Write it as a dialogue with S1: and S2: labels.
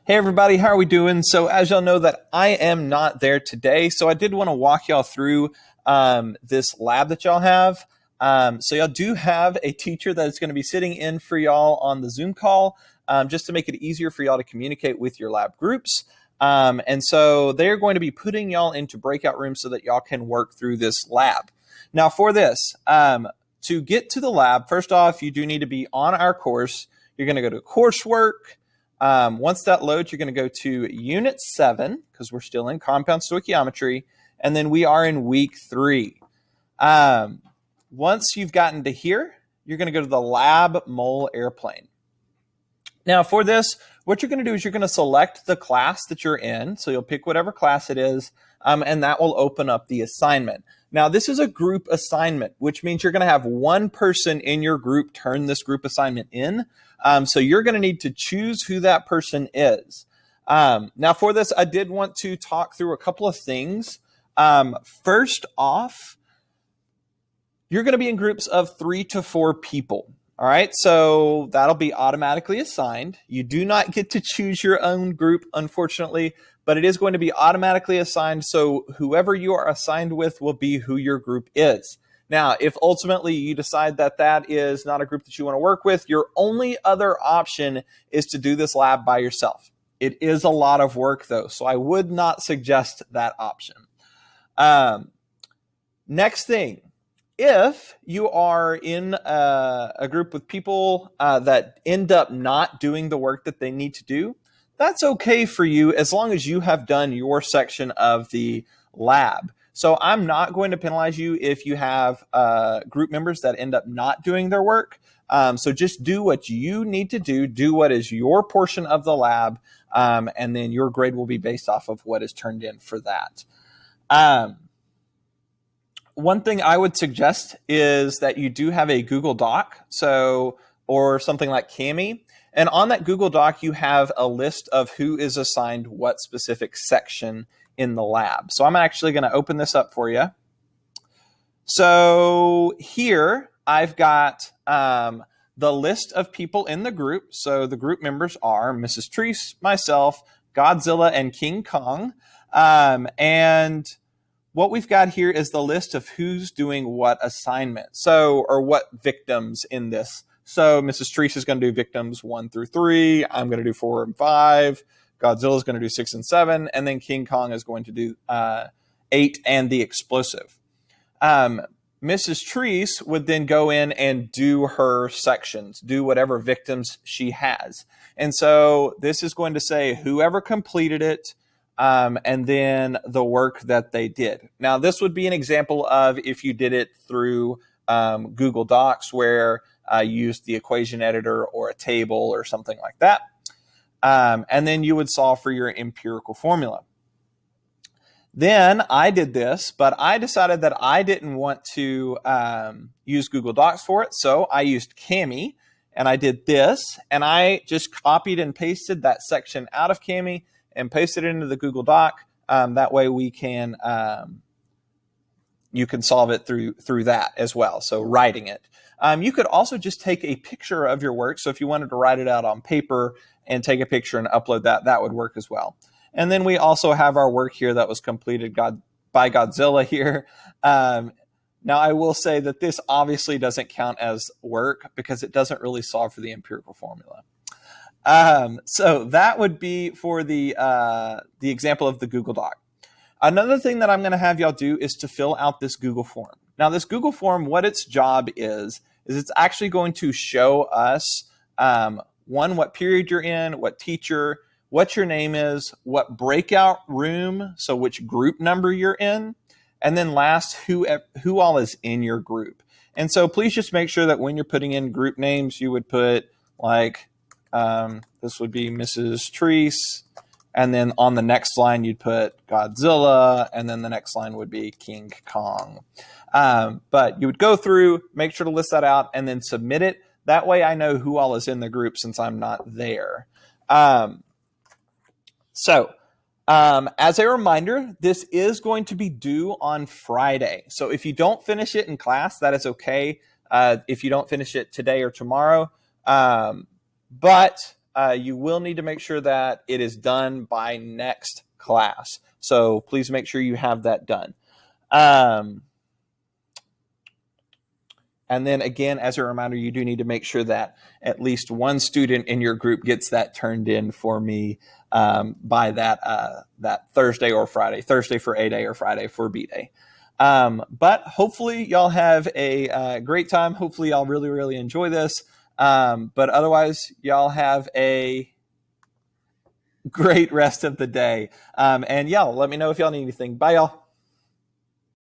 S1: Hey everybody, how are we doing? So as y'all know that I am not there today, so I did want to walk y'all through this lab that y'all have. So y'all do have a teacher that is going to be sitting in for y'all on the Zoom call, just to make it easier for y'all to communicate with your lab groups. And so they're going to be putting y'all into breakout rooms so that y'all can work through this lab. Now for this, to get to the lab, first off, you do need to be on our course. You're going to go to coursework. Once that loads, you're going to go to Unit 7, because we're still in compound stoichiometry, and then we are in week 3. Once you've gotten to here, you're going to go to the lab mole airplane. Now for this, what you're going to do is you're going to select the class that you're in. So you'll pick whatever class it is, and that will open up the assignment. Now this is a group assignment, which means you're going to have one person in your group turn this group assignment in. So you're going to need to choose who that person is. Now for this, I did want to talk through a couple of things. First off, you're going to be in groups of 3 to 4 people. All right, so that'll be automatically assigned. You do not get to choose your own group, unfortunately, but it is going to be automatically assigned. So whoever you are assigned with will be who your group is. Now, if ultimately you decide that that is not a group that you want to work with, your only other option is to do this lab by yourself. It is a lot of work, though, so I would not suggest that option. Next thing. If you are in a group with people that end up not doing the work that they need to do, that's okay for you as long as you have done your section of the lab. So I'm not going to penalize you if you have group members that end up not doing their work. So just do what you need to do what is your portion of the lab, and then your grade will be based off of what is turned in for that. One thing I would suggest is that you do have a Google Doc, or something like Kami. And on that Google Doc, you have a list of who is assigned what specific section in the lab. So I'm actually going to open this up for you. So here I've got the list of people in the group. So the group members are Mrs. Treese, myself, Godzilla, and King Kong. And what we've got here is the list of who's doing what assignment, or what victims in this. So Mrs. Treese is going to do victims 1 through 3. I'm going to do 4 and 5. Godzilla is going to do 6 and 7. And then King Kong is going to do 8 and the explosive. Mrs. Treese would then go in and do her sections, do whatever victims she has. And so this is going to say whoever completed it, and then the work that they did. Now, this would be an example of if you did it through Google Docs, where you used the equation editor or a table or something like that. And then you would solve for your empirical formula. Then I did this, but I decided that I didn't want to use Google Docs for it. So I used Kami, and I did this, and I just copied and pasted that section out of Kami and paste it into the Google Doc. That way we can, you can solve it through that as well. So writing it. You could also just take a picture of your work. So if you wanted to write it out on paper and take a picture and upload that, that would work as well. And then we also have our work here that was completed by Godzilla here. Now I will say that this obviously doesn't count as work because it doesn't really solve for the empirical formula. So that would be for the example of the Google Doc. Another thing that I'm going to have y'all do is to fill out this Google form. Now, this Google form, what its job is it's actually going to show us, one, what period you're in, what teacher, what your name is, what breakout room, so which group number you're in, and then last, who all is in your group. And so please just make sure that when you're putting in group names, you would put like, this would be Mrs. Treese, and then on the next line you'd put Godzilla, and then the next line would be King Kong. But you would go through, make sure to list that out, and then submit it. That way I know who all is in the group since I'm not there. As a reminder, this is going to be due on Friday. So if you don't finish it in class, that is okay. If you don't finish it today or tomorrow, but you will need to make sure that it is done by next class. So please make sure you have that done. And then again, as a reminder, you do need to make sure that at least one student in your group gets that turned in for me by that Thursday or Friday, Thursday for A Day or Friday for B Day. But hopefully y'all have a great time. Hopefully y'all really, really enjoy this. But otherwise, y'all have a great rest of the day. And y'all, let me know if y'all need anything. Bye, y'all.